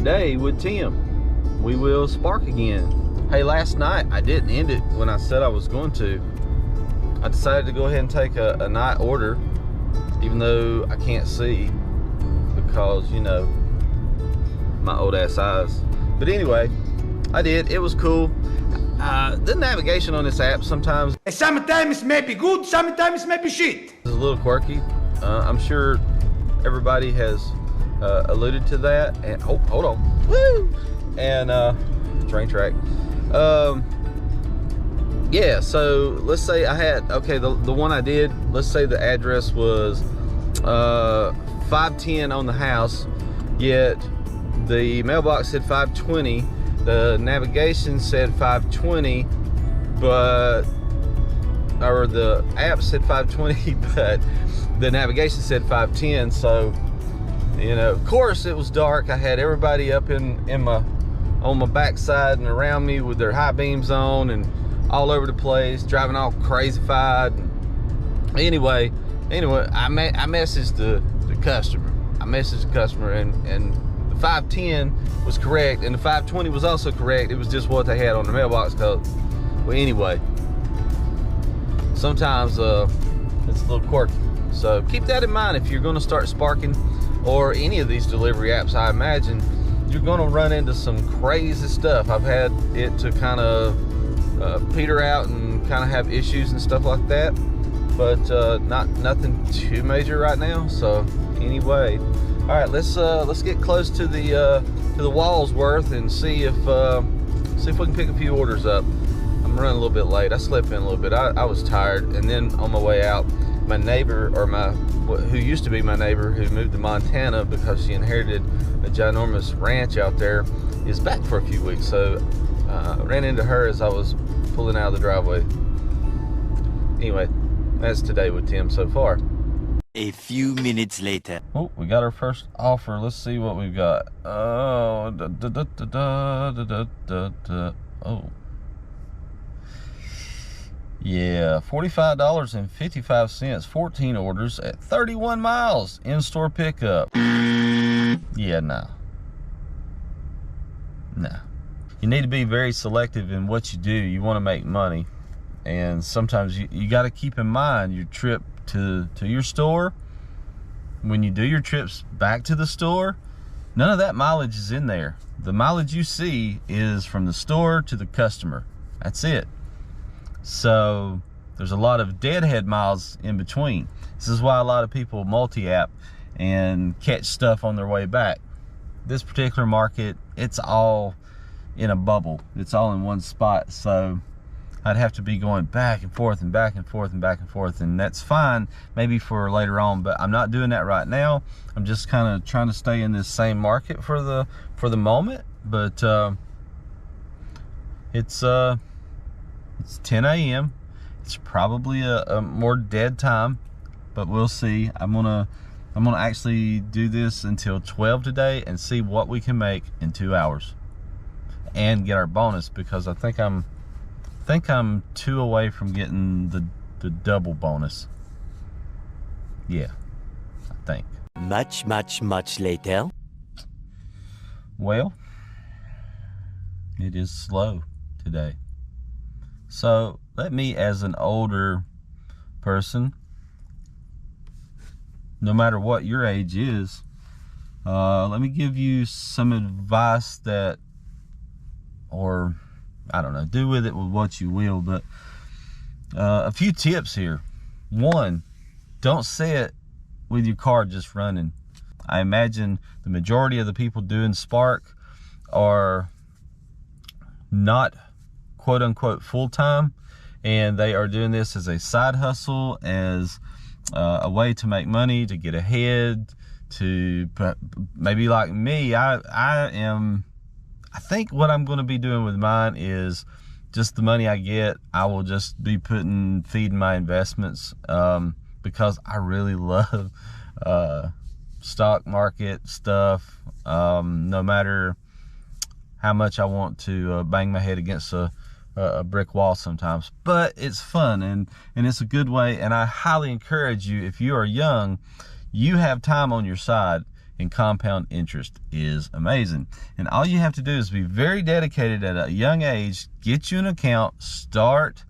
today with Tim. We will spark again. Hey, last night I didn't end it when I said I was going to. I decided to go ahead and take a night order, even though I can't see because, you know, my old ass eyes. But anyway, I did. It was cool. The navigation on this app sometimes it may be good, sometimes it may be shit. It's a little quirky. I'm sure everybody has alluded to that. And oh, hold on. Woo! And train track. Yeah, so let's say I had, okay, the one I did, let's say the address was 510 on the house, yet the mailbox said 520. The navigation said 520, but, or the app said 520, but the navigation said 510. So, you know, of course it was dark. I had everybody up on my backside and around me with their high beams on and all over the place, driving all crazy-fied. Anyway, I messaged the customer. And the 510 was correct, and the 520 was also correct. It was just what they had on the mailbox code. Well, anyway, sometimes it's a little quirky. So keep that in mind if you're going to start sparking or any of these delivery apps. I imagine you're going to run into some crazy stuff. I've had it to kind of peter out and kind of have issues and stuff like that, but nothing too major right now. So anyway, all right, let's get close to the Walsworth and see if we can pick a few orders up. I'm running a little bit late. I slept in a little bit. I was tired, and then on my way out, my neighbor, or who used to be my neighbor, who moved to Montana because she inherited a ginormous ranch out there, is back for a few weeks. So ran into her as I was pulling out of the driveway. Anyway, that's today with Tim so far. A few minutes later. Oh, we got our first offer. Let's see what we've got. Oh, oh. Yeah, $45.55, 14 orders at 31 miles, in-store pickup. Yeah, no. You need to be very selective in what you do. You want to make money, and sometimes you got to keep in mind your trip to your store. When you do your trips back to the store, none of that mileage is in there. The mileage you see is from the store to the customer. That's it. So there's a lot of deadhead miles in between. This is why a lot of people multi-app and catch stuff on their way back. This particular market, it's all in a bubble. It's all in one spot. So I'd have to be going back and forth and back and forth and back and forth, and that's fine maybe for later on, but I'm not doing that right now. I'm just kind of trying to stay in this same market for the moment. But it's 10 a.m. It's probably a more dead time, but we'll see. I'm gonna actually do this until 12 today and see what we can make in 2 hours and get our bonus, because I think I'm 2 away from getting the double bonus. Yeah, I think. Much later. Well, it is slow today. So let me, as an older person, no matter what your age is, let me give you some advice that, or I don't know, do with it with what you will, but a few tips here. One, don't sit with your car just running. I imagine the majority of the people doing Spark are not quote unquote full-time, and they are doing this as a side hustle, as a way to make money, to get ahead, to maybe like me. I think what I'm going to be doing with mine is just the money I get, I will just be feeding my investments, because I really love stock market stuff. No matter how much I want to bang my head against a brick wall sometimes, but it's fun and it's a good way. And I highly encourage you, if you are young, you have time on your side. and compound interest is amazing. And all you have to do is be very dedicated at a young age, get you an account, start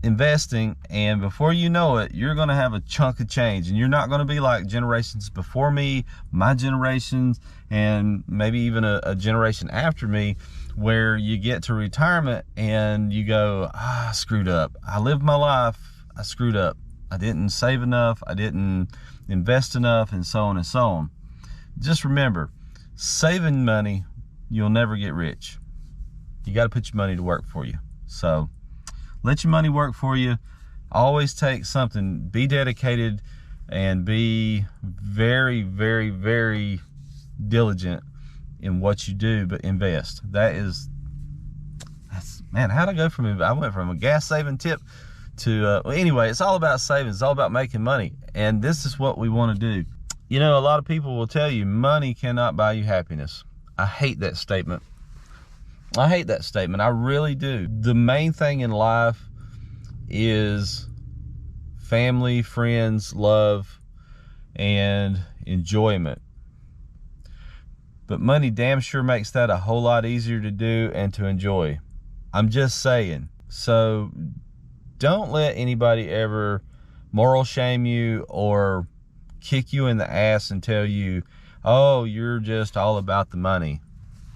investing, and before you know it, you're going to have a chunk of change. And you're not going to be like generations before me, my generations, and maybe even a generation after me, where you get to retirement and you go, I screwed up. I lived my life, I screwed up. I didn't save enough, I didn't invest enough, and so on and so on. Just remember, saving money, you'll never get rich. You got to put your money to work for you. So let your money work for you. Always take something. Be dedicated and be very, very, very diligent in what you do, but invest. That's man, how'd I go from it? I went from a gas saving tip to well, anyway, it's all about saving. It's all about making money, and this is what we want to do. You know, a lot of people will tell you money cannot buy you happiness. I hate that statement. I hate that statement. I really do. The main thing in life is family, friends, love, and enjoyment. But money damn sure makes that a whole lot easier to do and to enjoy. I'm just saying. So don't let anybody ever moral shame you or kick you in the ass and tell you, oh, you're just all about the money.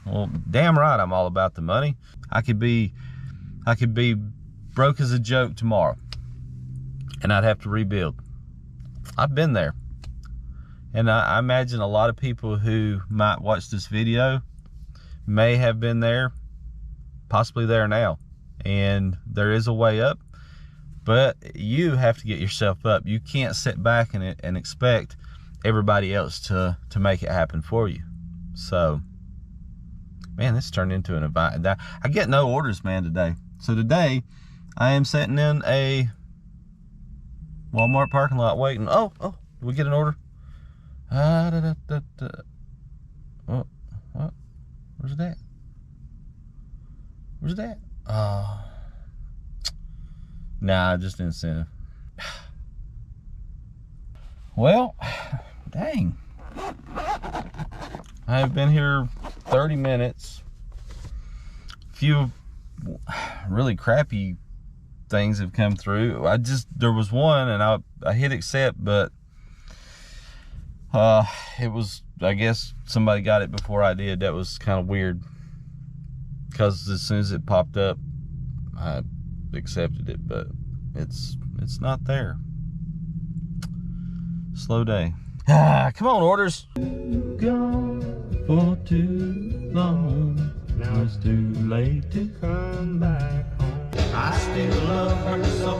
Well, damn right I'm all about the money. I could be broke as a joke tomorrow and I'd have to rebuild. I've been there. And I imagine a lot of people who might watch this video may have been there, possibly there now. And there is a way up, but you have to get yourself up. You can't sit back and expect everybody else to make it happen for you. So, man, this turned into an event. I get no orders, man, today. So today, I am sitting in a Walmart parking lot waiting. Oh, did we get an order? What? Where's that? Where's that? Nah, just incentive. Well, dang. I have been here 30 minutes. Few really crappy things have come through. There was one and I hit accept, but it was, I guess somebody got it before I did. That was kind of weird, because as soon as it popped up, I accepted it, but it's not there. Slow day. Come on, orders. Gone for too long. Now it's too late to come back home. I still love her so,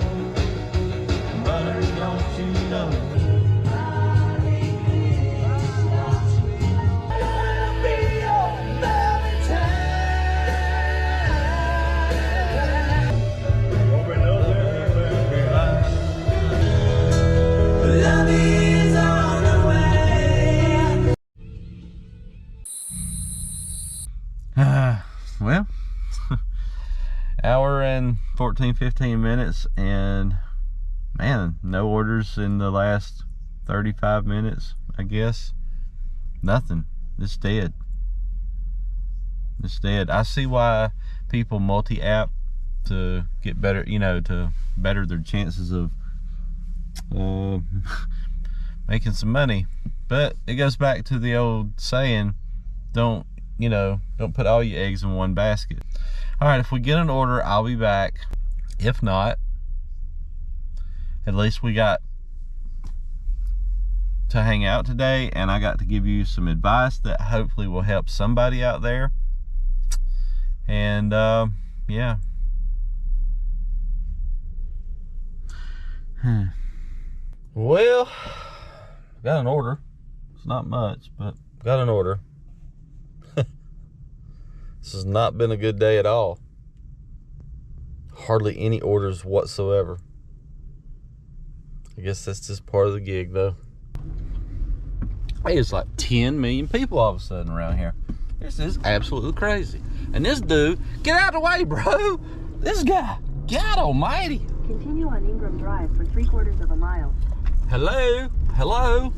but don't you know? Well, hour and 15 minutes, and man, no orders in the last 35 minutes, I guess. Nothing. It's dead. It's dead. I see why people multi-app to get better, to better their chances of making some money. But it goes back to the old saying, don't put all your eggs in one basket. All right, if we get an order, I'll be back. If not, at least we got to hang out today, and I got to give you some advice that hopefully will help somebody out there. And yeah. Well, got an order. It's not much, but got an order. This has not been a good day at all. Hardly any orders whatsoever. I guess that's just part of the gig, though. Hey, it's like 10 million people all of a sudden around here. This is absolutely crazy. And this dude, get out of the way, bro. This guy, God almighty. Continue on Ingram Drive for 3/4 of a mile. Hello? Hello?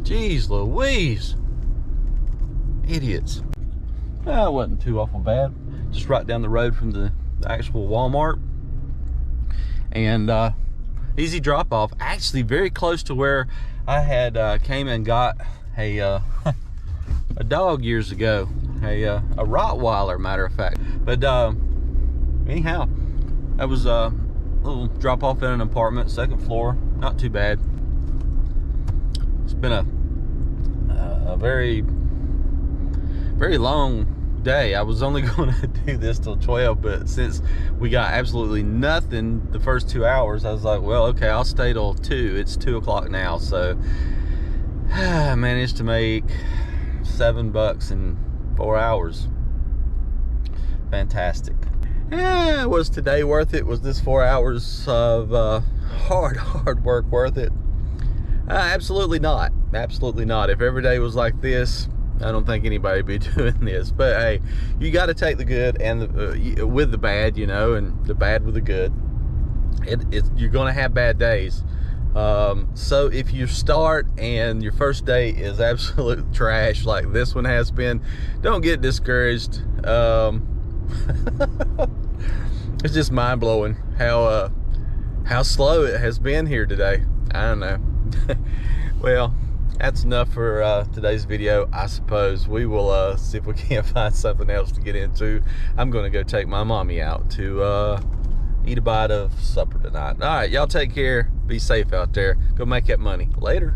Jeez Louise. Idiots. It wasn't too awful bad. Just right down the road from the actual Walmart. And easy drop off. Actually very close to where I had came and got a a dog years ago. A Rottweiler, matter of fact. But anyhow, that was a little drop off in an apartment, second floor. Not too bad. It's been a very long day. I was only going to do this till 12, but since we got absolutely nothing the first 2 hours, I was like, well, okay, I'll stay till 2. It's 2 o'clock now, so I managed to make $7 in 4 hours. Fantastic. Was today worth it? Was this 4 hours of hard work worth it? Absolutely not. Absolutely not. If every day was like this, I don't think anybody would be doing this. But hey, you got to take the good and the, with the bad, you know, and the bad with the good. You're going to have bad days. So if you start and your first day is absolute trash like this one has been, don't get discouraged. It's just mind-blowing how slow it has been here today. I don't know. Well, that's enough for today's video, I suppose. We will see if we can't find something else to get into. I'm going to go take my mommy out to eat a bite of supper tonight. All right, y'all take care. Be safe out there. Go make that money. Later.